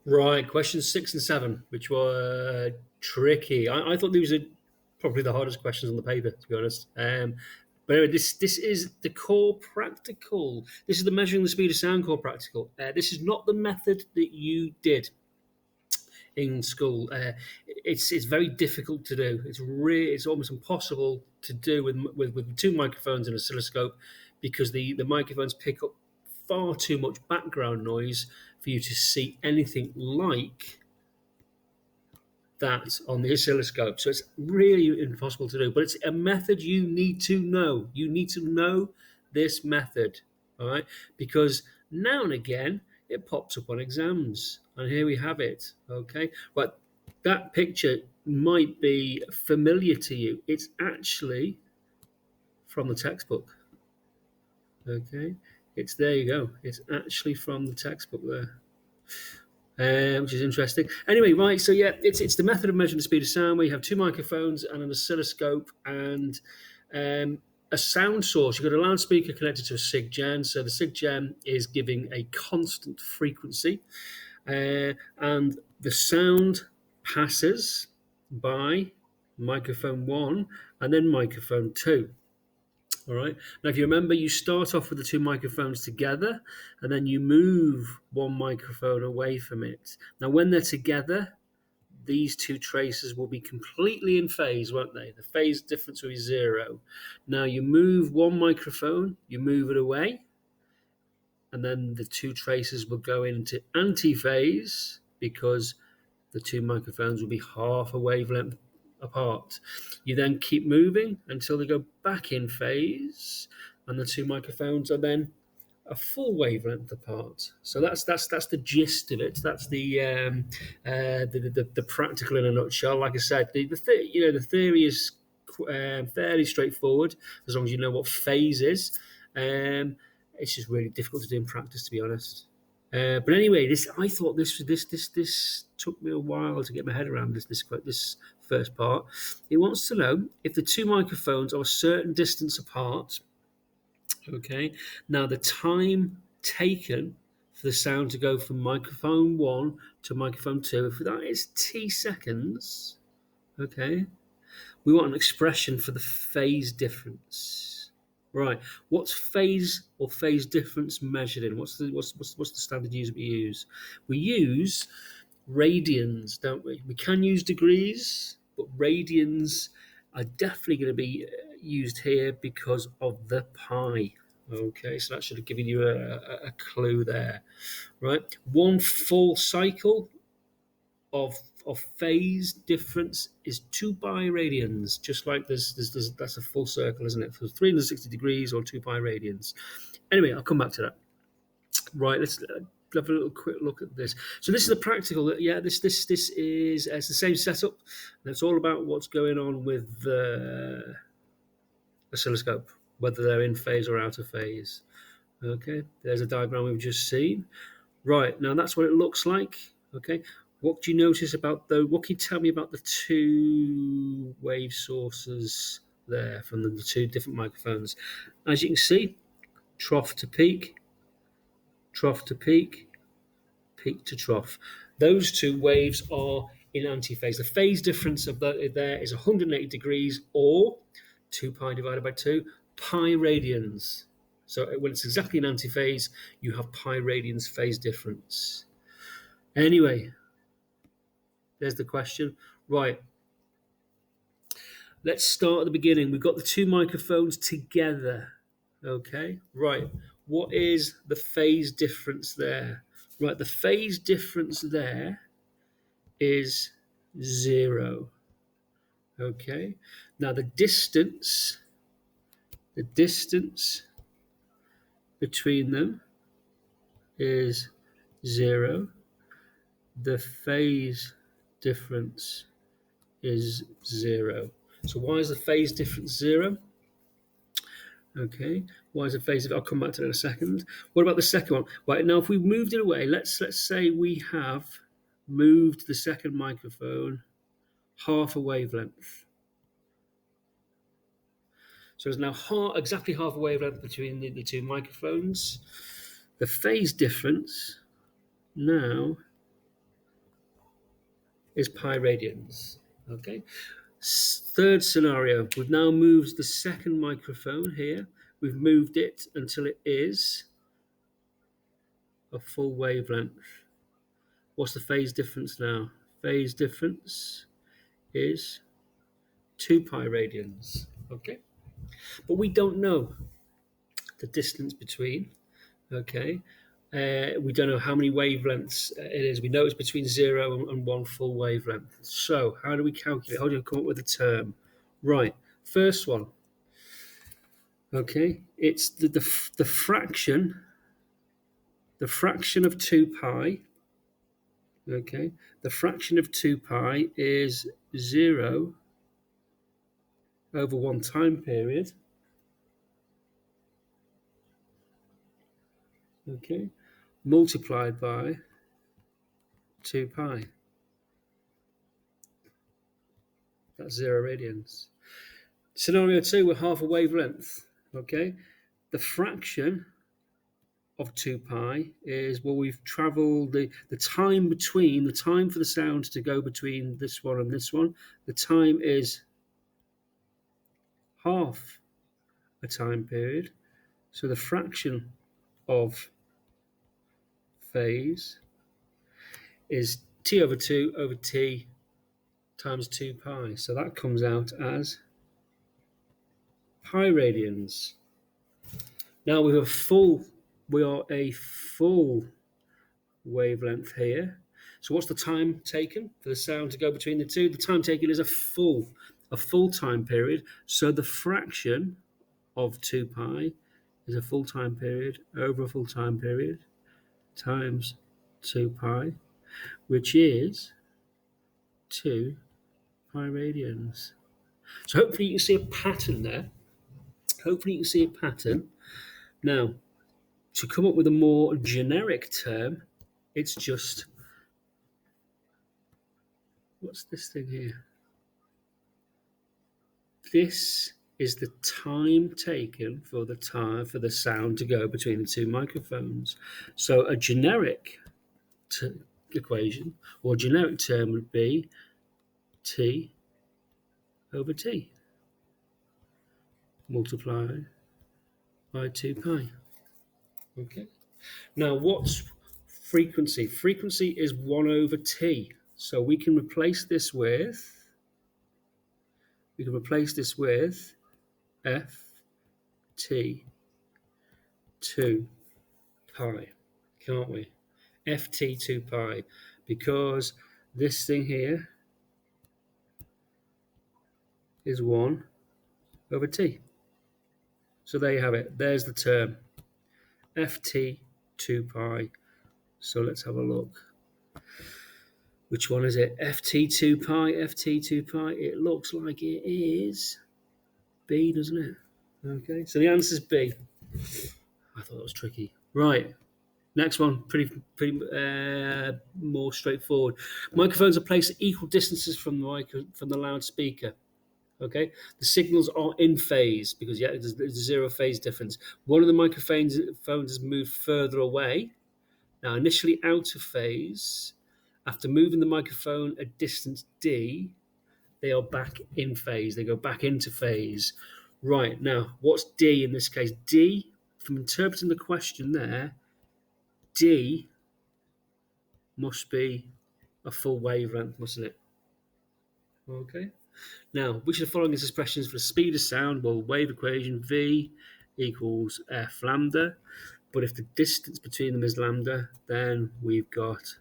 Right, questions 6 and 7, which were tricky. I thought these were probably the hardest questions on the paper, to be honest. But anyway, this is the core practical. This is the measuring the speed of sound core practical. This is not the method that you did in school. It's very difficult to do. It's almost impossible to do with two microphones and an oscilloscope because the microphones pick up far too much background noise for you to see anything like that on the oscilloscope. So it's really impossible to do. But it's a method you need to know. You need to know this method, all right? Because now and again it pops up on exams, and here we have it. Okay, but that picture might be familiar to you. It's actually from the textbook. Okay, it's there you go. It's actually from the textbook there. Which is interesting. Anyway, right. So yeah, it's the method of measuring the speed of sound where you have two microphones and an oscilloscope and a sound source. You've got a loudspeaker connected to a SIG-gen. So the SIG-gen is giving a constant frequency, and the sound passes by microphone one and then microphone two. All right. Now, if you remember, you start off with the two microphones together and then you move one microphone away from it. Now, when they're together, these two traces will be completely in phase, won't they? The phase difference will be zero. Now, you move one microphone, you move it away, and then the two traces will go into anti-phase because the two microphones will be half a wavelength apart. You then keep moving until they go back in phase, and the two microphones are then a full wavelength apart. So that's the gist of it. That's the practical in a nutshell. Like I said, the theory is fairly straightforward as long as you know what phase is. It's just really difficult to do in practice, to be honest. But anyway, I thought this took me a while to get my head around this first part. It wants to know if the two microphones are a certain distance apart. Okay, now the time taken for the sound to go from microphone one to microphone two, if that is t seconds, okay, we want an expression for the phase difference. Right. What's phase or phase difference measured in? What's the standard unit we use? We use radians, don't we? We can use degrees, but radians are definitely going to be used here because of the pi. Okay, so that should have given you a clue there, right? One full cycle of phase difference is 2 pi radians, just like there's that's a full circle, isn't it? For 360 degrees or 2 pi radians. Anyway, I'll come back to that. Right, let's have a little quick look at this. So this is the practical. Yeah, this is it's the same setup. And it's all about what's going on with the oscilloscope, whether they're in phase or out of phase. Okay, there's a diagram we've just seen. Right, now that's what it looks like. Okay, what do you notice about what can you tell me about the two wave sources there from the two different microphones? As you can see, trough to peak, peak to trough. Those two waves are in antiphase. The phase difference of there is 180 degrees, or 2 pi divided by 2 pi radians. So when it's exactly in antiphase, you have pi radians phase difference. Anyway, there's the question. Right. Let's start at the beginning. We've got the two microphones together. Okay. Right. What is the phase difference there? Right. The phase difference there is 0. Okay. Now the distance between them is 0. The phase difference is 0. So why is the phase difference 0? Okay, why is the phase? I'll come back to that in a second. What about the second one? Right, now if we moved it away, let's say we have moved the second microphone half a wavelength. So there's now exactly half a wavelength between the two microphones. The phase difference now is pi radians. Okay. Third scenario, we've now moved the second microphone here. We've moved it until it is a full wavelength. What's the phase difference now? Phase difference is 2 pi radians. Okay. But we don't know the distance between. Okay. We don't know how many wavelengths it is. We know it's between 0 and 1 full wavelength. So how do we calculate? How do we come up with a term? Right. First one. Okay. It's the fraction of 2 pi. Okay. The fraction of 2 pi is 0 over 1 time period. Okay. Multiplied by 2 pi. That's 0 radians. Scenario 2, we're half a wavelength. Okay. The fraction of 2 pi is, well, we've travelled the time between, the time for the sound to go between this one and this one. The time is half a time period. So the fraction of phase is t over 2 over t times 2 pi. So that comes out as pi radians. Now we are a full wavelength here. So what's the time taken for the sound to go between the two? The time taken is a full time period. So the fraction of 2 pi is a full time period over a full time period times 2 pi, which is 2 pi radians. So hopefully you can see a pattern there. Now, to come up with a more generic term, it's just, what's this thing here? This is the time taken for the sound to go between the two microphones. So a generic equation or generic term would be t over t multiplied by 2 pi. Okay. Now what's frequency? Frequency is 1 over t. So we can replace this with f t 2 pi, can't we? ft 2 pi, because this thing here is 1 over t. So there you have it. There's the term, ft 2 pi. So let's have a look. Which one is it? ft 2 pi, ft 2 pi. It looks like it is B, doesn't it? Okay, so the answer is B. I thought that was tricky. Right, next one, pretty more straightforward. Microphones are placed at equal distances from the loudspeaker. Okay, the signals are in phase because there's a 0 phase difference. One of the microphones has moved further away. Now, initially out of phase. After moving the microphone a distance d, they are back in phase. They go back into phase. Right, now, what's d in this case? D, from interpreting the question there, d must be a full wavelength, mustn't it? Okay. Now, which of the following is expressions for the speed of sound? Well, wave equation, v equals f lambda. But if the distance between them is lambda, then we've got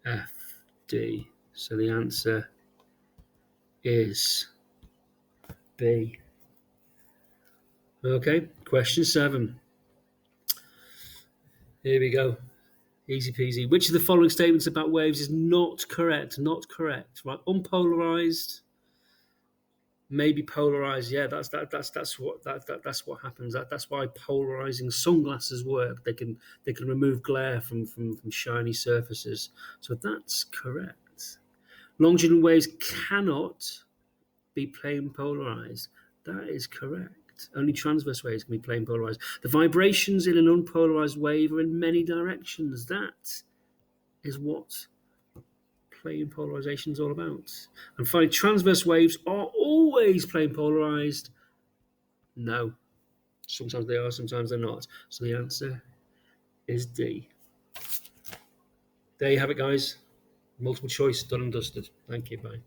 fd. So the answer is B. Okay, question 7. Here we go. Easy peasy. Which of the following statements about waves is not correct? Not correct. Right, unpolarized, maybe polarized. Yeah, that's what happens. That's why polarizing sunglasses work. They can remove glare from shiny surfaces. So that's correct. Longitudinal waves cannot be plane polarized. That is correct. Only transverse waves can be plane polarized. The vibrations in an unpolarized wave are in many directions. That is what plane polarization is all about. And finally, transverse waves are always plane polarized. No. Sometimes they are, sometimes they're not. So the answer is D. There you have it, guys. Multiple choice, done and dusted. Thank you. Bye.